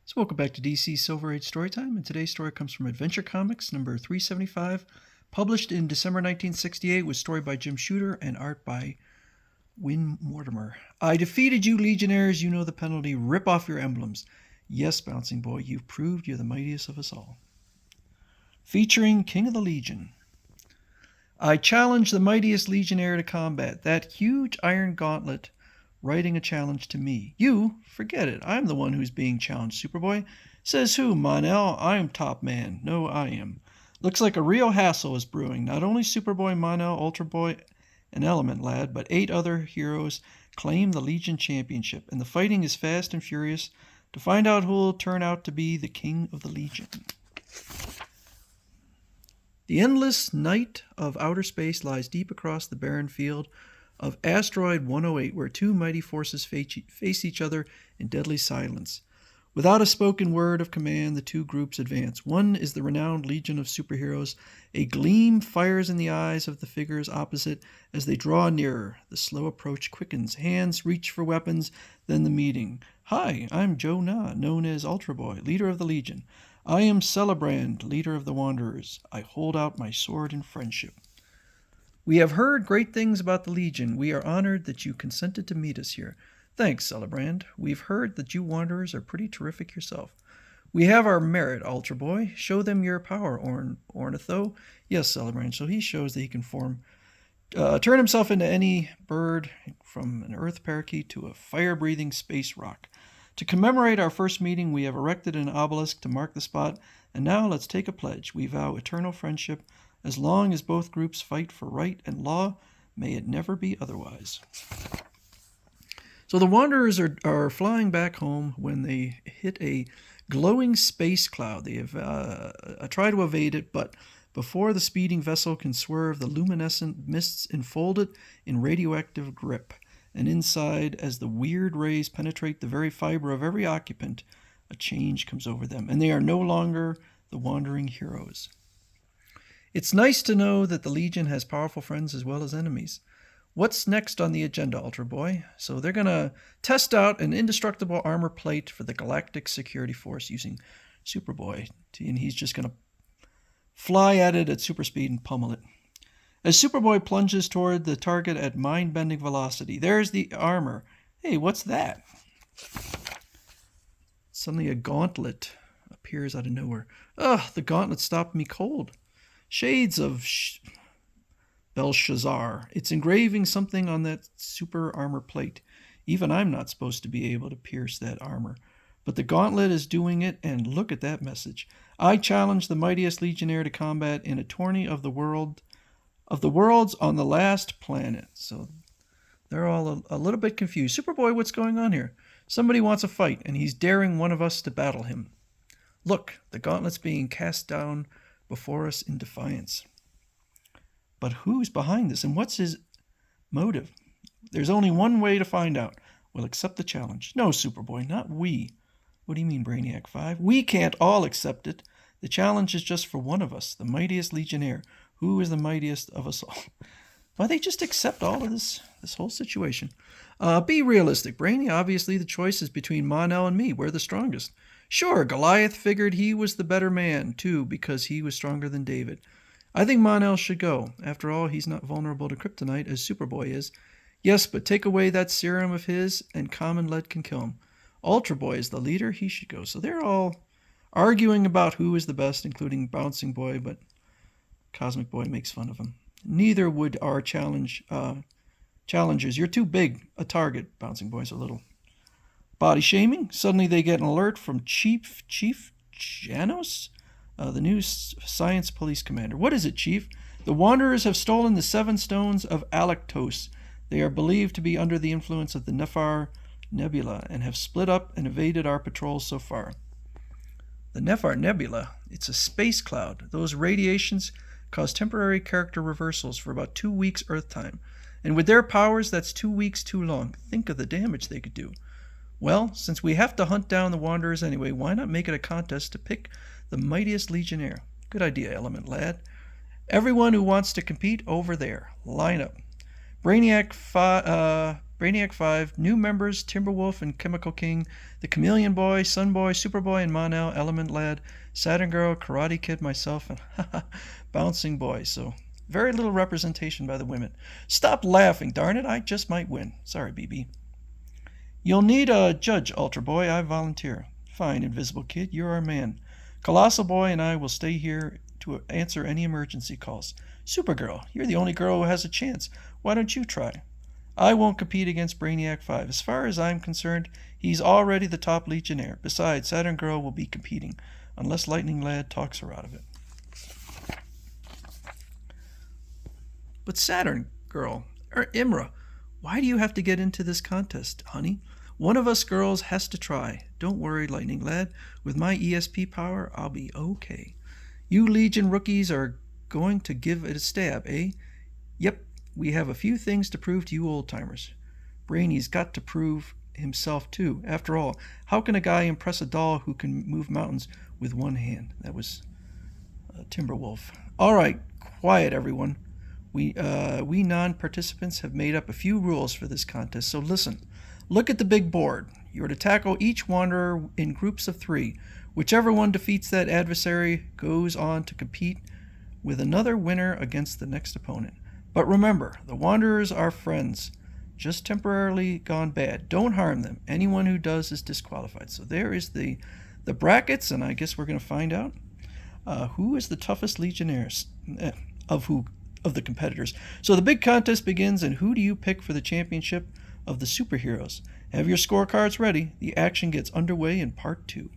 So welcome back to DC Silver Age Storytime, and today's story comes from Adventure Comics number 375, published in December 1968, with story by Jim Shooter and art by Win Mortimer. I defeated you, Legionnaires. You know the penalty. Rip off your emblems. Yes, Bouncing Boy, you've proved you're the mightiest of us all. Featuring King of the Legion. I challenge the mightiest Legionnaire to combat. That huge iron gauntlet writing a challenge to me. You? Forget it. I'm the one who's being challenged, Superboy. Says who, Mon-El? I'm top man. No, I am. Looks like a real hassle is brewing. Not only Superboy, Mon-El, Ultra Boy, and Element Lad, but 8 other heroes claim the Legion Championship, and the fighting is fast and furious to find out who will turn out to be the King of the Legion. The endless night of outer space lies deep across the barren field of Asteroid 108, where two mighty forces face each other in deadly silence. Without a spoken word of command, the two groups advance. One is the renowned Legion of Superheroes. A gleam fires in the eyes of the figures opposite as they draw nearer. The slow approach quickens. Hands reach for weapons, then the meeting. Hi, I'm Joe Na, known as Ultra Boy, leader of the Legion. I am Celebrand, leader of the Wanderers. I hold out my sword in friendship. We have heard great things about the Legion. We are honored that you consented to meet us here. Thanks, Celebrand. We've heard that you Wanderers are pretty terrific yourself. We have our merit, Ultra Boy. Show them your power, Ornitho. Yes, Celebrand. So he shows that he can turn himself into any bird, from an earth parakeet to a fire-breathing space rock. To commemorate our first meeting, we have erected an obelisk to mark the spot, and now let's take a pledge. We vow eternal friendship. As long as both groups fight for right and law, may it never be otherwise. So the Wanderers are flying back home when they hit a glowing space cloud. They have tried to evade it, but before the speeding vessel can swerve, the luminescent mists enfold it in radioactive grip. And inside, as the weird rays penetrate the very fiber of every occupant, a change comes over them, and they are no longer the wandering heroes. It's nice to know that the Legion has powerful friends as well as enemies. What's next on the agenda, Ultra Boy? So they're going to test out an indestructible armor plate for the Galactic Security Force using Superboy, and he's just going to fly at it at super speed and pummel it. As Superboy plunges toward the target at mind-bending velocity, there's the armor. Hey, what's that? Suddenly a gauntlet appears out of nowhere. Ugh, the gauntlet stopped me cold. Shades of Belshazzar. It's engraving something on that super armor plate. Even I'm not supposed to be able to pierce that armor. But the gauntlet is doing it, and look at that message. I challenge the mightiest Legionnaire to combat in a tourney of the worlds on the last planet. So they're all a little bit confused. Superboy, what's going on here? Somebody wants a fight, and he's daring one of us to battle him. Look, the gauntlet's being cast down before us in defiance. But who's behind this, and what's his motive? There's only one way to find out. We'll accept the challenge. No, Superboy, not we. What do you mean, Brainiac 5? We can't all accept it. The challenge is just for one of us, the mightiest Legionnaire. Who is the mightiest of us all? Why they just accept all of this whole situation? Be realistic, Brainy. Obviously, the choice is between Mon-El and me. We're the strongest. Sure, Goliath figured he was the better man, too, because he was stronger than David. I think Mon-El should go. After all, he's not vulnerable to kryptonite as Superboy is. Yes, but take away that serum of his, and common lead can kill him. Ultra Boy is the leader. He should go. So they're all arguing about who is the best, including Bouncing Boy, but Cosmic Boy makes fun of him. Neither would our challengers. You're too big a target, Bouncing Boy's a little. Body shaming? Suddenly they get an alert from Chief Janos, the new science police commander. What is it, Chief? The Wanderers have stolen the 7 stones of Alactos. They are believed to be under the influence of the Nephar Nebula and have split up and evaded our patrols so far. The Nephar Nebula, it's a space cloud. Those radiations cause temporary character reversals for about 2 weeks Earth time. And with their powers, that's 2 weeks too long. Think of the damage they could do. Well, since we have to hunt down the Wanderers anyway, why not make it a contest to pick the mightiest Legionnaire? Good idea, Element Lad. Everyone who wants to compete over there, line up. Brainiac 5, new members Timberwolf and Chemical King, the Chameleon Boy, Sun Boy, Superboy and Monel, Element Lad, Saturn Girl, Karate Kid, myself, and Bouncing Boy. So very little representation by the women. Stop laughing, darn it, I just might win. Sorry, BB. You'll need a judge, Ultra Boy, I volunteer. Fine, Invisible Kid, you're our man. Colossal Boy and I will stay here to answer any emergency calls. Supergirl, you're the only girl who has a chance. Why don't you try? I won't compete against Brainiac 5. As far as I'm concerned, he's already the top Legionnaire. Besides, Saturn Girl will be competing, unless Lightning Lad talks her out of it. But Saturn Girl, Imra, why do you have to get into this contest, honey? One of us girls has to try. Don't worry, Lightning Lad. With my ESP power, I'll be okay. You Legion rookies are going to give it a stab, eh? Yep, we have a few things to prove to you old-timers. Brainy's got to prove himself, too. After all, how can a guy impress a doll who can move mountains with one hand? That was Timberwolf. All right, quiet, everyone. We non-participants have made up a few rules for this contest, so listen. Look at the big board. You are to tackle each wanderer in groups of 3. Whichever one defeats that adversary goes on to compete with another winner against the next opponent. But remember, the wanderers are friends, just temporarily gone bad. Don't harm them. Anyone who does is disqualified. So there is the brackets, and I guess we're going to find out who is the toughest Legionnaires of the competitors. So the big contest begins, and who do you pick for the championship of the superheroes? Have your scorecards ready. The action gets underway in part 2.